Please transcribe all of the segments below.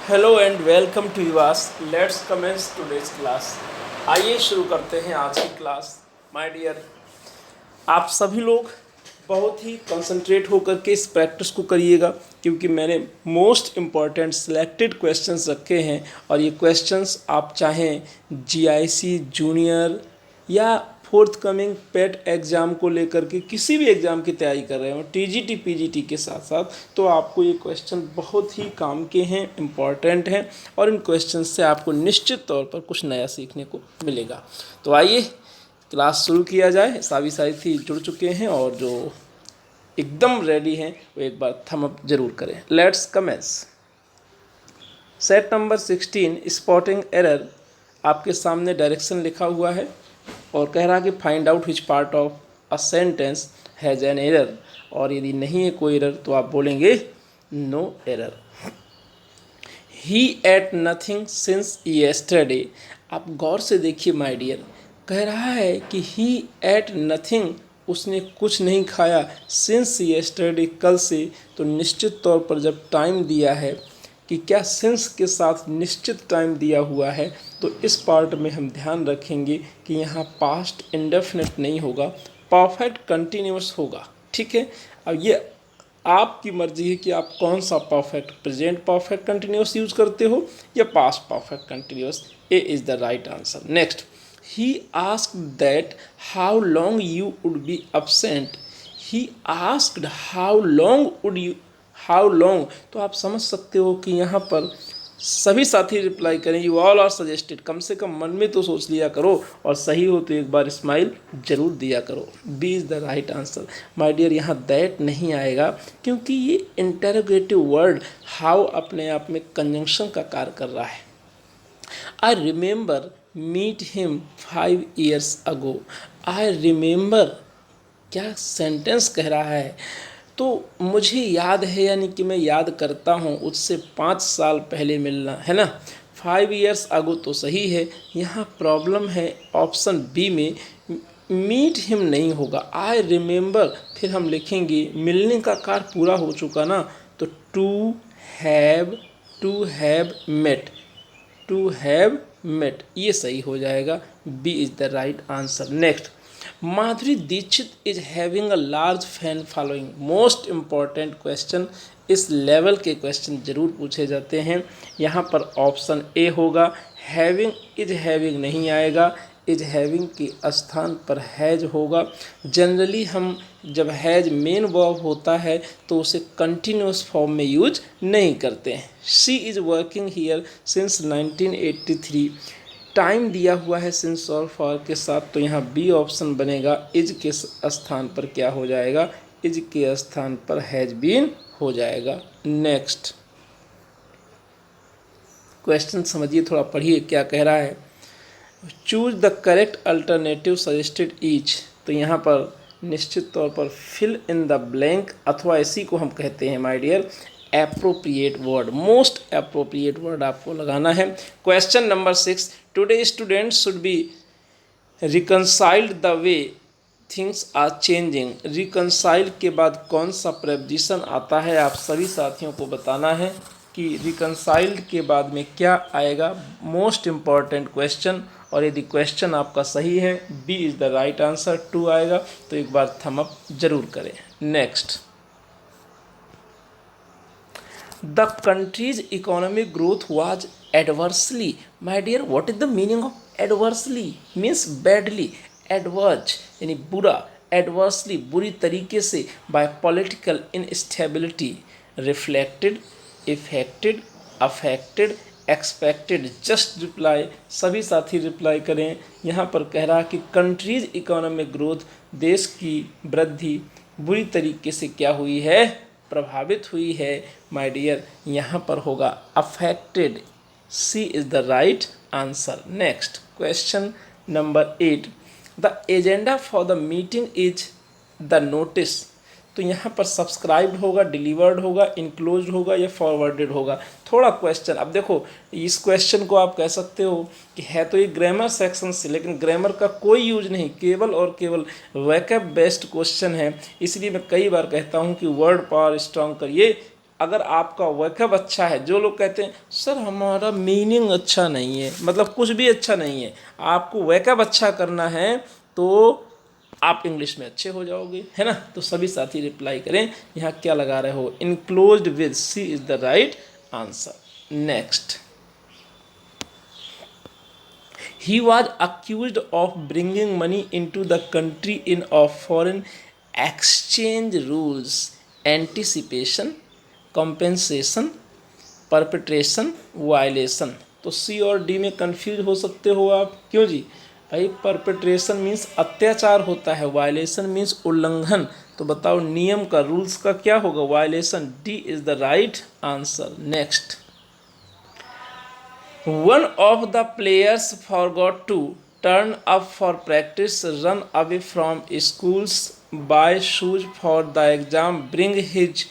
Hello and welcome to Yuvas. Let's commence today's class. आइए शुरू करते हैं आज की क्लास। माय डियर, आप सभी लोग बहुत ही कंसंट्रेट होकर के इस प्रैक्टिस को करिएगा, क्योंकि मैंने मोस्ट इम्पॉर्टेंट सिलेक्टेड क्वेश्चंस रखे हैं। और ये क्वेश्चंस आप चाहें जीआईसी जूनियर या फोर्थ कमिंग पेट एग्ज़ाम को लेकर के किसी भी एग्ज़ाम की तैयारी कर रहे हो, टीजीटी पीजीटी के साथ साथ, तो आपको ये क्वेश्चन बहुत ही काम के हैं, इम्पॉर्टेंट हैं। और इन क्वेश्चन से आपको निश्चित तौर पर कुछ नया सीखने को मिलेगा। तो आइए क्लास शुरू किया जाए। सभी साथी जुड़ चुके हैं और जो एकदम रेडी हैं वो एक बार थम अप जरूर करें। Let's commence. Set number 16 spotting error. आपके सामने डायरेक्शन लिखा हुआ है और कह रहा कि find out which part of a sentence has an error. और यदि नहीं है कोई एरर तो आप बोलेंगे नो एरर। ही एट नथिंग सिंस येस्टरडे। आप गौर से देखिए माय डियर, कह रहा है कि ही एट नथिंग, उसने कुछ नहीं खाया, सिंस येस्टरडे, कल से। तो निश्चित तौर पर जब टाइम दिया है कि क्या सिंस के साथ निश्चित टाइम दिया हुआ है, तो इस पार्ट में हम ध्यान रखेंगे कि यहाँ पास्ट इंडेफिनिट नहीं होगा, परफेक्ट कंटिन्यूअस होगा। ठीक है, अब ये आपकी मर्जी है कि आप कौन सा perfect, present perfect continuous use करते हो या past perfect continuous. A is the right answer. Next, he asked that how long you would be absent। He asked how long would you, how long. तो आप समझ सकते हो कि यहाँ पर सभी साथी रिप्लाई करें यू ऑल आर सजेस्टेड। कम से कम मन में तो सोच लिया करो, और सही हो तो एक बार स्माइल जरूर दिया करो। B is the right answer. My dear, यहाँ दैट नहीं आएगा क्योंकि ये इंटरोगेटिव वर्ड हाउ अपने आप में कंजंक्शन का कार्य कर रहा है। I remember meet him 5 years ago। I remember क्या सेंटेंस कह रहा है, तो मुझे याद है, यानी कि मैं याद करता हूँ उससे 5 साल पहले मिलना, है ना। 5 years ago तो सही है। यहाँ प्रॉब्लम है ऑप्शन बी में, मीट हिम नहीं होगा। आई रिमेंबर, फिर हम लिखेंगे मिलने का कार्य पूरा हो चुका ना, तो to have met, to have met, ये सही हो जाएगा। B is the right answer. Next, Madhuri Dixit is having a large fan following. Most important question, इस लेवल के क्वेश्चन जरूर पूछे जाते हैं। यहाँ पर ऑप्शन ए होगा। हैविंग, इज हैविंग नहीं आएगा, इज हैविंग के स्थान पर हैज होगा। जनरली हम जब हैज मेन वर्ब होता है तो उसे कंटिन्यूस फॉर्म में यूज नहीं करते हैं। She is working here since 1983। Time दिया हुआ है सिंस और फॉर के साथ, तो यहाँ बी ऑप्शन बनेगा। इज के स्थान पर क्या हो जाएगा, इज के स्थान पर हैज बीन हो जाएगा। नेक्स्ट क्वेश्चन समझिए, थोड़ा पढ़िए क्या कह रहा है। Choose the correct alternative suggested each. तो यहाँ पर निश्चित तौर पर फिल इन द ब्लैंक, अथवा इसी को हम कहते हैं my dear appropriate word. Most appropriate word आपको लगाना है। Question number 6, today students should be reconciled the way things are changing. Reconcile के बाद कौन सा प्रेपोजिशन आता है, आप सभी साथियों को बताना है कि रिकनसाइल्ड के बाद में क्या आएगा। मोस्ट इम्पॉर्टेंट क्वेश्चन, और यदि क्वेश्चन आपका सही है, B is the right answer, 2 आएगा, तो एक बार थम अप जरूर करें। Next, the countries economic growth was adversely. My dear, what is the meaning of adversely? Means badly. Adverse यानी बुरा, एडवर्सली बुरी तरीके से, by political instability, reflected, effected, affected, expected. Just reply, सभी साथी रिप्लाई करें। यहाँ पर कह रहा कि कंट्रीज इकोनॉमिक ग्रोथ, देश की वृद्धि बुरी तरीके से क्या हुई है, प्रभावित हुई है। माय डियर, यहाँ पर होगा affected. C is the right answer. Next question number 8, the agenda for the meeting is the notice. तो यहाँ पर सब्सक्राइब्ड होगा, डिलीवर्ड होगा, इनक्लोज्ड होगा या फॉरवर्डेड होगा। थोड़ा क्वेश्चन, अब देखो इस क्वेश्चन को आप कह सकते हो कि है तो ये ग्रामर सेक्शन से, लेकिन ग्रामर का कोई यूज नहीं, केवल और केवल वैकअप बेस्ड क्वेश्चन है। इसलिए मैं कई बार कहता हूँ कि वर्ड पावर स्ट्रॉन्ग करिए, अगर आपका वोकैब अच्छा है, जो लोग कहते हैं सर हमारा मीनिंग अच्छा नहीं है, मतलब कुछ भी अच्छा नहीं है, आपको वोकैब अच्छा करना है तो आप इंग्लिश में अच्छे हो जाओगे, है ना। तो सभी साथी रिप्लाई करें, यहाँ क्या लगा रहे हो, enclosed with C is the right answer. Next, he was accused of bringing money into the country in of foreign exchange rules, anticipation, compensation, perpetration, violation. तो सी और डी में कंफ्यूज हो सकते हो आप, क्यों जी भाई, परपेट्रेशन मीन्स अत्याचार होता है, वायलेशन मीन्स उल्लंघन। तो बताओ नियम का, रूल्स का क्या होगा, violation. D is the right answer. Next, one of the players forgot to turn up for practice, run away from schools, buy shoes for the exam, bring his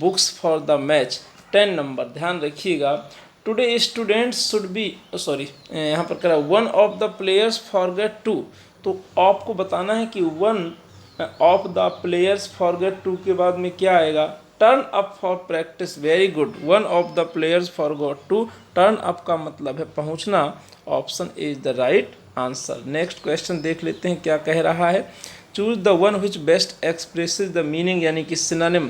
books for the match। 10 number ध्यान रखिएगा। Today students should be, sorry यहाँ पर कह रहा है one of the players forget to. तो आपको बताना है कि one of the players forget to के बाद में क्या आएगा, turn up for practice. Very good, one of the players forgot to, turn up का मतलब है पहुंचना। Option is the right answer. Next question देख लेते हैं क्या कह रहा है। Choose the one which best expresses the meaning, यानी कि सिनोनिम।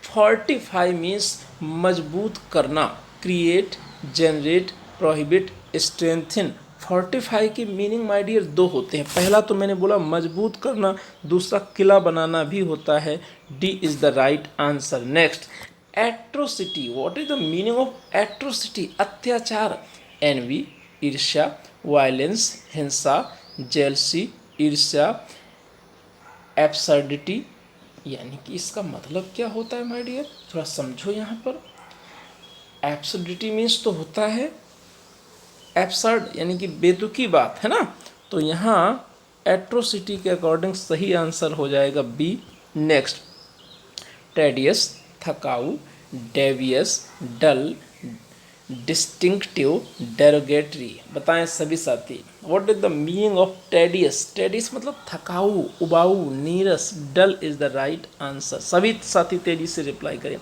फोर्टिफाई मीन्स मजबूत करना, क्रिएट, जनरेट, प्रोहिबिट, स्ट्रेंथिन। फोर्टिफाई की मीनिंग माय डियर दो होते हैं, पहला तो मैंने बोला मजबूत करना, दूसरा किला बनाना भी होता है। D is the right answer. Next, atrocity, what is the meaning of atrocity, अत्याचार। एनवी, ईर्ष्या, वायलेंस, हिंसा, जेलसी, ईर्ष्या, एब्सर्डिटी। यानी कि इसका मतलब क्या होता है माय डियर, थोड़ा समझो यहाँ पर। एब्सर्डिटी मीन्स तो होता है एब्सर्ड, यानी कि बेतुकी बात, है ना। तो यहाँ एट्रोसिटी के अकॉर्डिंग सही आंसर हो जाएगा बी। नेक्स्ट, टेडियस, थकाऊ, डेवियस, डल, डिस्टिंक्टिव, डेरोगेटरी। बताएं सभी साथी, what is the meaning of tedious. Tedious मतलब थकाऊ, उबाऊ, नीरस। Dull is the right answer. सभी साथी तेजी से रिप्लाई करें।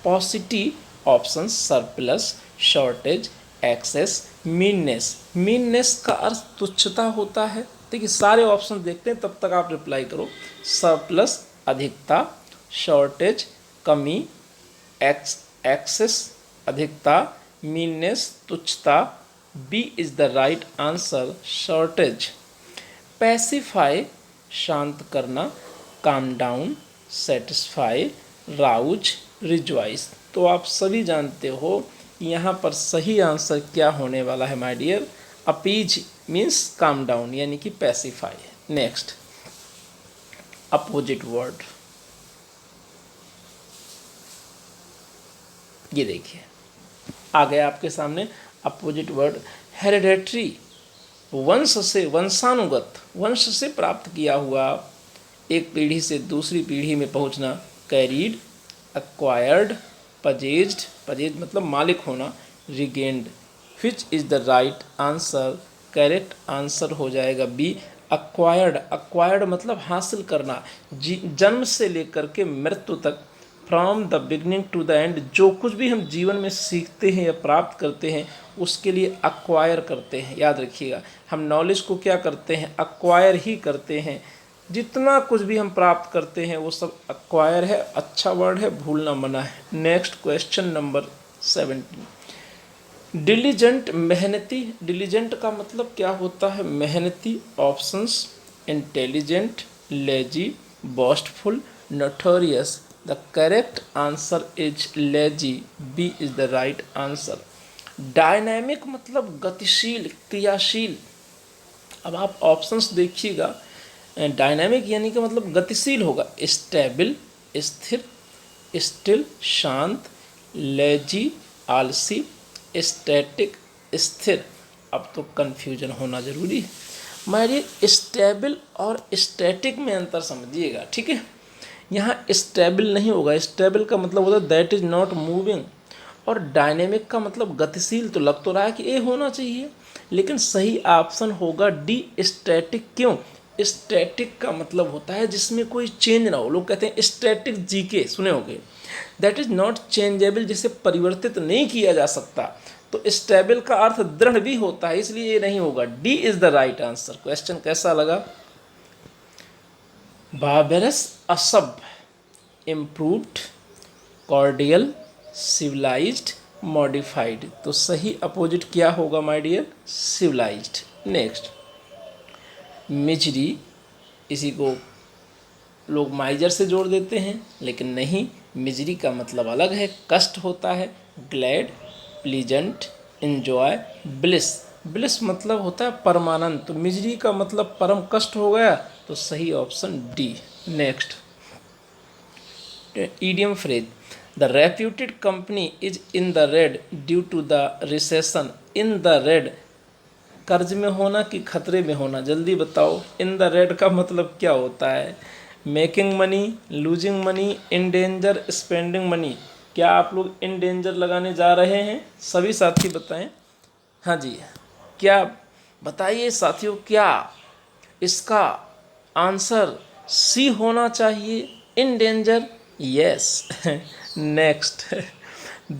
Paucity, option surplus, shortage, excess, meanness. Meanness का अर्थ तुच्छता होता है। देखिए सारे ऑप्शन देखते हैं, तब तक आप रिप्लाई करो। सरप्लस अधिकता, शॉर्टेज कमी, एक्सेस अधिकता, मीननेस तुच्छता। B is the right answer, shortage. Pacify शांत करना, calm down, satisfy, Rouse, rejoice. तो आप सभी जानते हो यहाँ पर सही आंसर क्या होने वाला है my dear, appease means calm down, यानी कि पैसिफाई। Next, opposite word. ये देखिए आ गया आपके सामने अपोजिट वर्ड। हेरिडेटरी, वंश से, वंशानुगत, वंश से प्राप्त किया हुआ, एक पीढ़ी से दूसरी पीढ़ी में पहुंचना। कैरीड, एक्वायर्ड, पजेज्ड, पजेज मतलब मालिक होना, regained. Which is the right answer, correct answer हो जाएगा बी, एक्वायर्ड। एक्वायर्ड मतलब हासिल करना, जन्म से लेकर के मृत्यु तक, from the beginning to the end. जो कुछ भी हम जीवन में सीखते हैं या प्राप्त करते हैं उसके लिए एक्वायर करते हैं। याद रखिएगा, हम नॉलेज को क्या करते हैं, एक्वायर ही करते हैं। जितना कुछ भी हम प्राप्त करते हैं वो सब एक्वायर है, अच्छा वर्ड है, भूलना मना है। Next question number 17। डिलीजेंट, मेहनती। डिलीजेंट का मतलब क्या होता है, मेहनती। Options, intelligent, lazy, boastful, notorious. The correct answer is lazy, B is the right answer. Dynamic मतलब गतिशील, क्रियाशील। अब आप ऑप्शंस देखिएगा, डायनामिक यानी कि मतलब गतिशील होगा। स्टेबल स्थिर, स्टिल शांत, लेजी आलसी, स्टैटिक स्थिर। अब तो कन्फ्यूजन होना जरूरी है। हमारी स्टेबल और स्टैटिक में अंतर समझिएगा, ठीक है। यहाँ स्टेबल नहीं होगा, स्टेबल का मतलब होता है दैट इज नॉट मूविंग, और डायनेमिक का मतलब गतिशील। तो लग तो रहा है कि ए होना चाहिए, लेकिन सही ऑप्शन होगा डी, स्टैटिक। क्यों, स्टैटिक का मतलब होता है जिसमें कोई चेंज ना हो। लोग कहते हैं स्टैटिक जीके, सुने होंगे, दैट इज नॉट चेंजेबल, जिसे परिवर्तित नहीं किया जा सकता। तो स्टेबल का अर्थ दृढ़ भी होता है, इसलिए ये नहीं होगा। D is the right answer. Question कैसा लगा? बारबरस, असभ्य, इम्प्रूव्ड, कॉर्डियल, सिविलाइज्ड, मॉडिफाइड। तो सही अपोजिट क्या होगा my dear? Civilised. Next, misery, इसी को लोग माइजर से जोड़ देते हैं, लेकिन नहीं, मिजरी का मतलब अलग है, कष्ट होता है। Glad, pleasant, enjoy, bliss. Bliss मतलब होता है परमानंद, तो मिजरी का मतलब परम कष्ट हो गया, तो सही option D. Next, idiom phrase, the reputed company is in the red due to the recession. In the red, कर्ज में होना कि खतरे में होना, जल्दी बताओ। इन द रेड का मतलब क्या होता है? Making money, losing money, in danger, spending money. क्या आप लोग इन डेंजर लगाने जा रहे हैं? सभी साथी बताएं। हाँ जी, क्या बताइए साथियों, क्या इसका आंसर सी होना चाहिए, in danger? Yes. Next,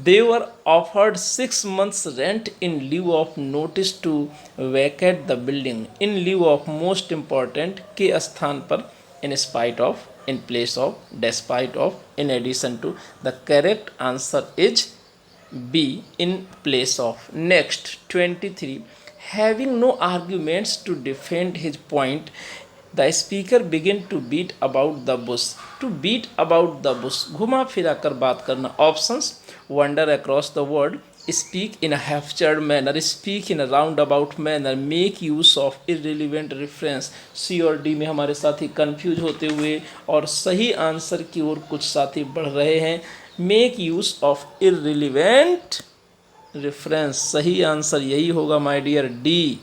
they were offered 6 months rent in lieu of notice to vacate the building, in lieu of most important के स्थान पर, in spite of, in place of, despite of, in addition to। the correct answer is B, in place of। next, 23, having no arguments to defend his point, the speaker began to beat about the bush। to beat about the bush, घुमा फिरा कर बात करना। options, wander across the word, speak in a half-chord manner, speak in a roundabout manner, make use of irrelevant reference। सी और D में हमारे साथी confuse होते हुए और सही आंसर की ओर कुछ साथी बढ़ रहे हैं। Make use of irrelevant reference, सही आंसर यही होगा my dear, D.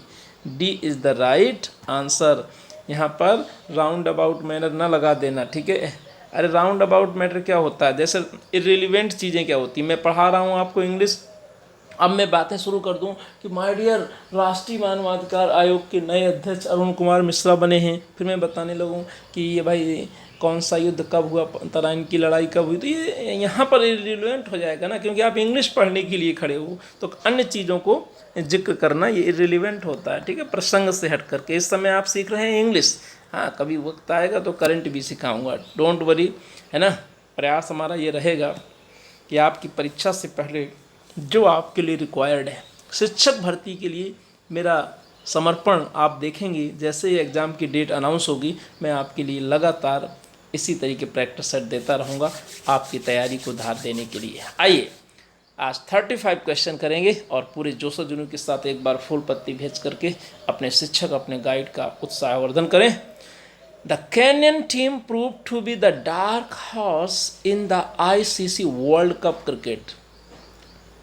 D is the right answer. यहाँ पर राउंड अबाउट मैनर ना लगा देना, ठीक है? अरे राउंड अबाउट मैटर क्या होता है? जैसे इररिलेवेंट चीज़ें क्या होती हैं? मैं पढ़ा रहा हूँ आपको इंग्लिश, अब मैं बातें शुरू कर दूं कि माय डियर राष्ट्रीय मानवाधिकार आयोग के नए अध्यक्ष अरुण कुमार मिश्रा बने हैं, फिर मैं बताने लगूं कि ये भाई कौन सा युद्ध कब हुआ, तराइन की लड़ाई कब हुई, तो ये यहाँ पर इररिलेवेंट हो जाएगा ना, क्योंकि आप इंग्लिश पढ़ने के लिए खड़े हो, तो अन्य चीज़ों को जिक्र करना ये इररिलेवेंट होता है, ठीक है? प्रसंग से हट करके। इस समय आप सीख रहे हैं इंग्लिश, हाँ, कभी वक्त आएगा तो करंट भी सिखाऊंगा, डोंट वरी, है ना? प्रयास हमारा ये रहेगा कि आपकी परीक्षा से पहले जो आपके लिए रिक्वायर्ड है, शिक्षक भर्ती के लिए मेरा समर्पण आप देखेंगे। जैसे ही एग्ज़ाम की डेट अनाउंस होगी, मैं आपके लिए लगातार इसी तरीके प्रैक्टिस सेट देता रहूँगा आपकी तैयारी को धार देने के लिए। आइए आज 35 क्वेश्चन करेंगे और पूरे जोश जुनून के साथ एक बार फूल पत्ती भेज करके अपने शिक्षक, अपने गाइड का उत्साहवर्धन करें। The Kenyan team prove to be the dark horse in the ICC world cup cricket.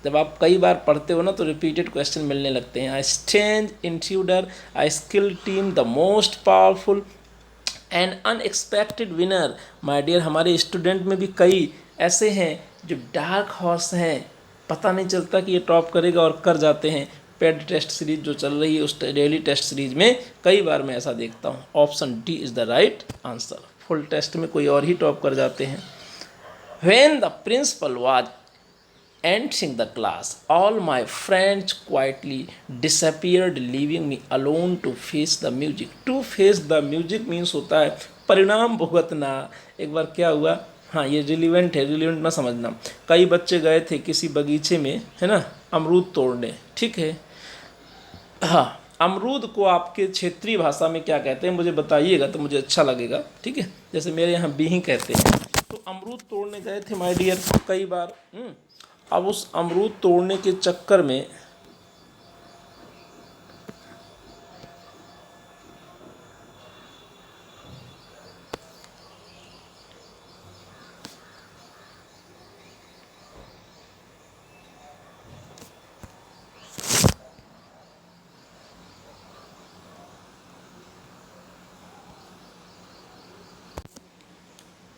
जब आप कई बार पढ़ते हो ना तो रिपीटेड क्वेश्चन मिलने लगते हैं। Strange intruder, a skill team, the most powerful, an unexpected winner. My dear, हमारे स्टूडेंट में भी कई ऐसे हैं जो डार्क हॉर्स हैं, पता नहीं चलता कि ये टॉप करेगा और कर जाते हैं। पेड टेस्ट सीरीज जो चल रही है, उस डेली टेस्ट सीरीज में कई बार मैं ऐसा देखता हूँ। Option D is the right answer. Full test में कोई और ही टॉप कर जाते हैं। When the principal was entering the class, all my friends quietly disappeared, leaving me alone to face the music। to face the music means होता है परिणाम भुगतना। एक बार क्या हुआ, हाँ ये रिलीवेंट है, रिलीवेंट ना समझना। कई बच्चे गए थे किसी बगीचे में, है ना, अमरूद तोड़ने, ठीक है? हाँ, अमरूद को आपके क्षेत्रीय भाषा में क्या कहते हैं मुझे बताइएगा तो मुझे अच्छा लगेगा, ठीक है? जैसे मेरे यहाँ बीही कहते हैं। तो अमरूद तोड़ने गए थे माय डियर कई बार। अब उस अमरूद तोड़ने के चक्कर में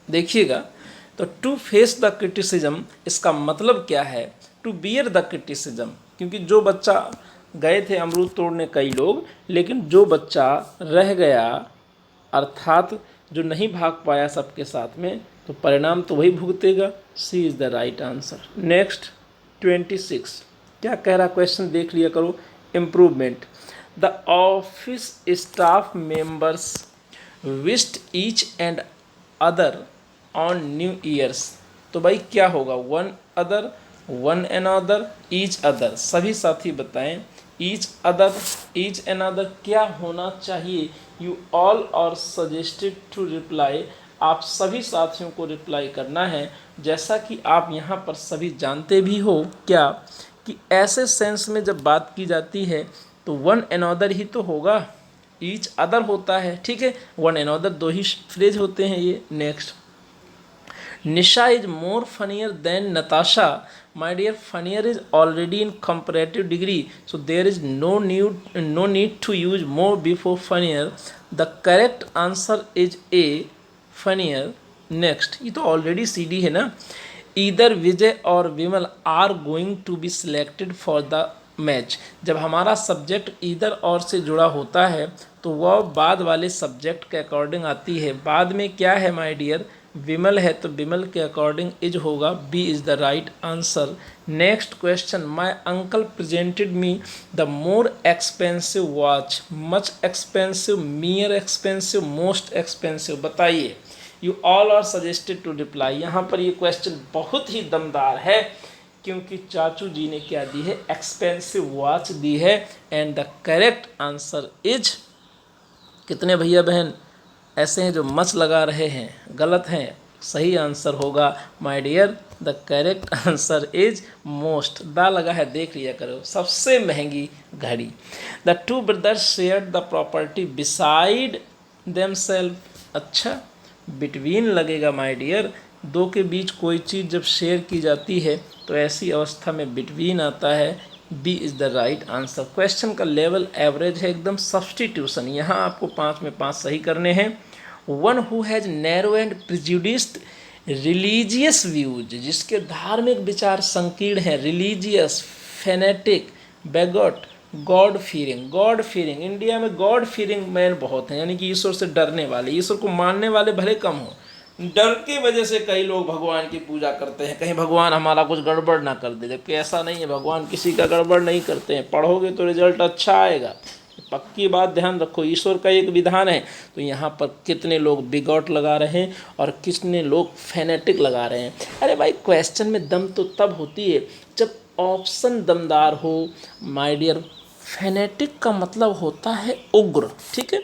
देखिएगा, तो टू फेस द क्रिटिसिज्म इसका मतलब क्या है? To bear the criticism. क्योंकि जो बच्चा गए थे अमरूद तोड़ने कई लोग, लेकिन जो बच्चा रह गया अर्थात जो नहीं भाग पाया सबके साथ में तो परिणाम तो वही भुगतेगा। C is the right answer. Next 26 क्या कह रहा क्वेश्चन देख लिया करो। Improvement the office staff members wished each and other on new years. तो भाई क्या होगा, one other, one an other, each other. सभी साथी बताएं each other, each an other क्या होना चाहिए। You all are suggested to reply. आप सभी साथियों को रिप्लाई करना है। जैसा कि आप यहाँ पर सभी जानते भी हो क्या कि ऐसे सेंस में जब बात की जाती है तो वन एन अदर ही तो होगा, ईच अदर होता है। ठीक है, वन एन अदर दो ही फ्रेज होते हैं ये। Next Nisha is more funnier than Natasha. My dear, funnier is already in comparative degree, so there is no need to use more before funnier. The correct answer is A, funnier. Next ये तो already C D है ना। Either Vijay or Vimal are going to be selected for the match. जब हमारा subject either और से जुड़ा होता है तो वह बाद वाले सब्जेक्ट के अकॉर्डिंग आती है। बाद में क्या है माय डियर, विमल है तो विमल के अकॉर्डिंग इज होगा। B is the right answer. Next question my uncle presented me the more expensive watch. Much expensive, mere expensive, most expensive. बताइए। You all are suggested to reply. यहाँ पर ये question बहुत ही दमदार है क्योंकि चाचू जी ने क्या दी है, एक्सपेंसिव वॉच दी है। And the correct answer is, कितने भैया बहन ऐसे हैं जो मच लगा रहे हैं, गलत हैं। सही आंसर होगा my dear, the correct answer is most. दा लगा है देख लिया करो, सबसे महंगी घड़ी। The two brothers shared the property beside themselves. अच्छा, बिटवीन लगेगा माय डियर। दो के बीच कोई चीज़ जब शेयर की जाती है तो ऐसी अवस्था में बिटवीन आता है। B is the right answer. Question का लेवल एवरेज है एकदम। सब्स्टिट्यूशन, यहाँ आपको 5 में 5 सही करने हैं। One who has narrow and prejudiced religious views, जिसके धार्मिक विचार संकीर्ण हैं। Religious, fanatic, bigot, God fearing. God fearing, India में गॉड फीरिंग मैन बहुत हैं, यानी कि ईश्वर से डरने वाले, ईश्वर को मानने वाले भले कम हो। डर की वजह से कई लोग भगवान की पूजा करते हैं, कहीं भगवान हमारा कुछ गड़बड़ ना कर दे। जबकि ऐसा नहीं है, भगवान किसी का गड़बड़ नहीं करते हैं। पढ़ोगे तो रिजल्ट अच्छा आएगा, पक्की बात ध्यान रखो। ईश्वर का एक विधान है। तो यहाँ पर कितने लोग बिगॉट लगा रहे हैं और कितने लोग फेनेटिक लगा रहे हैं। अरे भाई, क्वेश्चन में दम तो तब होती है जब ऑप्शन दमदार हो माय डियर। फेनेटिक का मतलब होता है उग्र, ठीक है,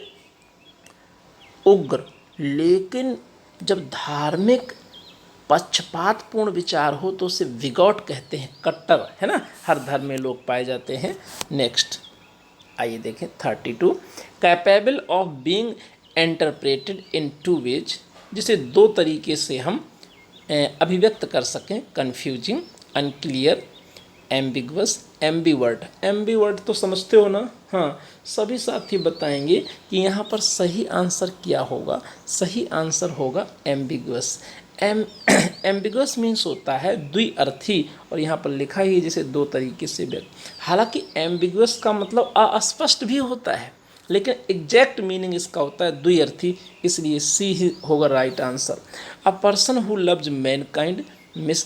उग्र। लेकिन जब धार्मिक पक्षपातपूर्ण विचार हो तो उसे विगॉट कहते हैं, कट्टर, है ना। हर धर्म में लोग पाए जाते हैं। नेक्स्ट आइए देखें 32। Capable of being interpreted in two ways, जिसे दो तरीके से हम अभिव्यक्त कर सकें। Confusing, unclear, ambiguous, ambivert. Ambivert तो समझते हो ना। हाँ, सभी साथी बताएंगे कि यहाँ पर सही आंसर क्या होगा। सही आंसर होगा एम्बिगवस। एम्बिगवस मीन्स होता है द्विअर्थी, और यहाँ पर लिखा ही है जैसे दो तरीके से व्यक्त। हालांकि एम्बिगवस का मतलब अस्पष्ट भी होता है, लेकिन एग्जैक्ट मीनिंग इसका होता है द्विअर्थी, इसलिए सी ही होगा right answer. A person who loves Mankind, miss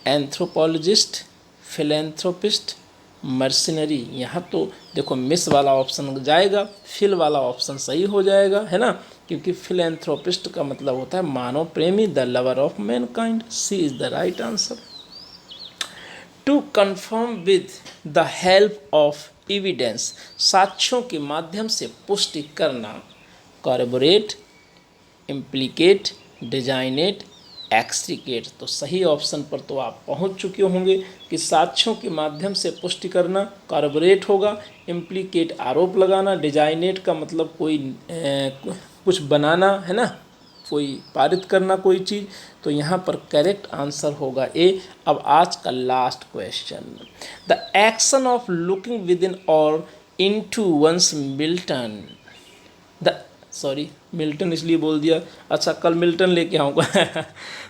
anthropologist, philanthropist, mercenary. यहाँ तो देखो मिस वाला ऑप्शन जाएगा, फिल वाला ऑप्शन सही हो जाएगा, है ना, क्योंकि फिलेंथ्रोपिस्ट का मतलब होता है मानव प्रेमी, the lover of mankind. C is the right answer. To confirm with the help of evidence, साक्ष्यों के माध्यम से पुष्टि करना। Corroborate, implicate, designate, extricate. तो सही ऑप्शन पर तो आप पहुंच चुके होंगे कि साक्ष्यों के माध्यम से पुष्टि करना कॉरबोरेट होगा। इम्प्लीकेट आरोप लगाना, डिजाइनेट का मतलब कोई कुछ बनाना, है ना, कोई पारित करना कोई चीज़। तो यहाँ पर करेक्ट आंसर होगा ए। अब आज का last question, the action of looking within और इनटू वंस मिल्टन। मिल्टन इसलिए बोल दिया, अच्छा कल मिल्टन लेके आऊँगा।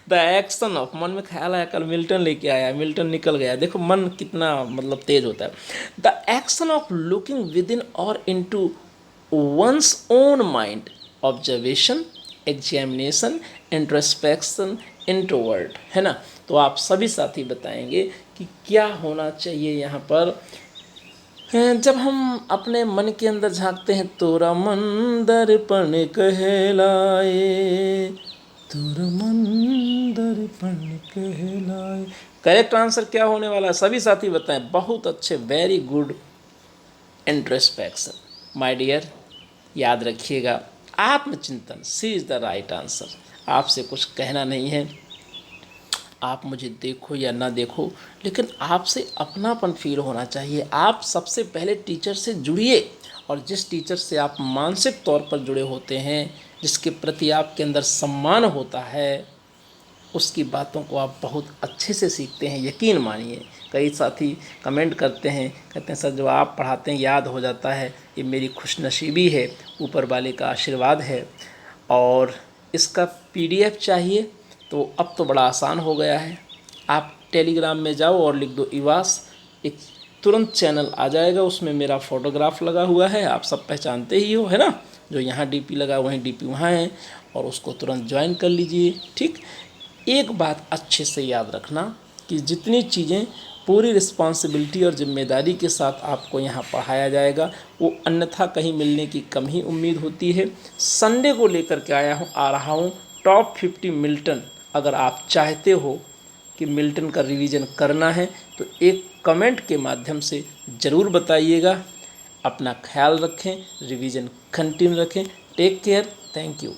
द एक्शन ऑफ, मन में ख्याल आया कल मिल्टन लेके आया, मिल्टन निकल गया। देखो मन कितना मतलब तेज होता है। The action of looking within और into one's own mind, observation, examination, introspection, introvert, है ना। तो आप सभी साथी बताएंगे कि क्या होना चाहिए यहाँ पर। जब हम अपने मन के अंदर झांकते हैं, तोरा मन दर्पण कहलाए, तोरा मन दर्पण कहलाए। करेक्ट आंसर क्या होने वाला है, सभी साथी बताएं। बहुत अच्छे, very good. Introspection, my dear, याद रखिएगा, आत्मचिंतन, C is the right answer. आपसे कुछ कहना नहीं है, आप मुझे देखो या ना देखो, लेकिन आपसे अपनापन फील होना चाहिए। आप सबसे पहले टीचर से जुड़िए, और जिस टीचर से आप मानसिक तौर पर जुड़े होते हैं, जिसके प्रति आपके अंदर सम्मान होता है, उसकी बातों को आप बहुत अच्छे से सीखते हैं, यकीन मानिए। कई साथी कमेंट करते हैं, कहते हैं सर जो आप पढ़ाते हैं याद हो जाता है, ये मेरी खुशनसीबी है, ऊपर वाले का आशीर्वाद है। और इसका पीडीएफ चाहिए तो अब तो बड़ा आसान हो गया है, आप टेलीग्राम में जाओ और लिख दो इवास, एक तुरंत चैनल आ जाएगा, उसमें मेरा फ़ोटोग्राफ लगा हुआ है, आप सब पहचानते ही हो, है ना। जो यहाँ डीपी लगा वहीं डीपी वहाँ है, और उसको तुरंत ज्वाइन कर लीजिए, ठीक। एक बात अच्छे से याद रखना कि जितनी चीज़ें पूरी रिस्पॉन्सिबिलिटी और जिम्मेदारी के साथ आपको यहाँ पढ़ाया जाएगा, वो अन्यथा कहीं मिलने की कम ही उम्मीद होती है। संडे को लेकर के आ रहा हूँ टॉप 50 मिल्टन। अगर आप चाहते हो कि मिल्टन का रिवीजन करना है तो एक कमेंट के माध्यम से ज़रूर बताइएगा। अपना ख्याल रखें, रिवीजन कंटिन्यू रखें। Take care, thank you.